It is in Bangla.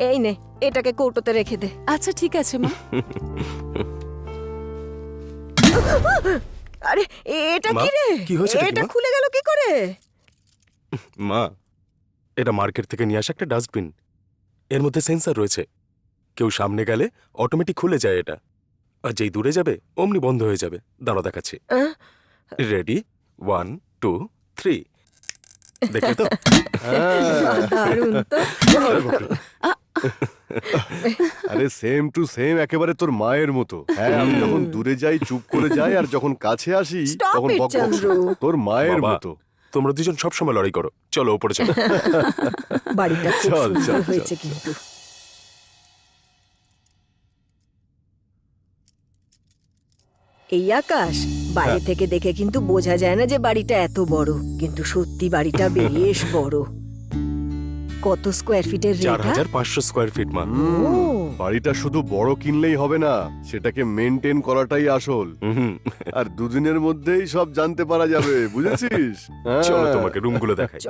এই নে, এটাকে কৌটোতে রেখে দে। আচ্ছা ঠিক আছে মা। আরে এটা মা, কি রে? কি হয়েছে এটা কাকিমা? খুলে গেল কি করে? মা, এটা মার্কেট থেকে নিয়ে আসা একটা ডাস্টবিন। এর মধ্যে সেন্সর রয়েছে, কেউ সামনে গেলে অটোমেটিক খুলে যায় এটা, আর যেই দূরে যাবে অমনি বন্ধ হয়ে যাবে। দাঁড়া দেখাচ্ছি। আহ, রেডি, 1 2 3। দেখলে তো? দারুণ তো। আরে সেম টু সেম, একেবারে তোর মায়ের মতো। হ্যাঁ, আমি যখন দূরে যাই চুপ করে যাই, আর যখন কাছে আসি Stop তখন it, বক বক চন্দ্রু। শুনি। তোর মায়ের বাবা, মতো। তোমরা দুজন সবসময় লড়াই করো। চলো উপরে চলো। বাড়িটা খুব চল, সুন্দর চল, হয়েছে চল, কিন্তু। এই আকাশ, বাইরে থেকে দেখে কিন্তু বোঝা যায় না যে বাড়িটা এত বড়, কিন্তু সত্যি বাড়িটা বেশ বড়। কত স্কোয়ার ফিটের রেট? 4500 স্কোয়ার ফিট, মা। বাড়িটা শুধু বড় কিনলেই হবে না, সেটাকে মেনটেন করাটাই আসল। হুম, আর দুদিনের মধ্যেই সব জানতে পারা যাবে, বুঝেছিস? চলো হ্যাঁ। তোমাকে রুমগুলো দেখাই।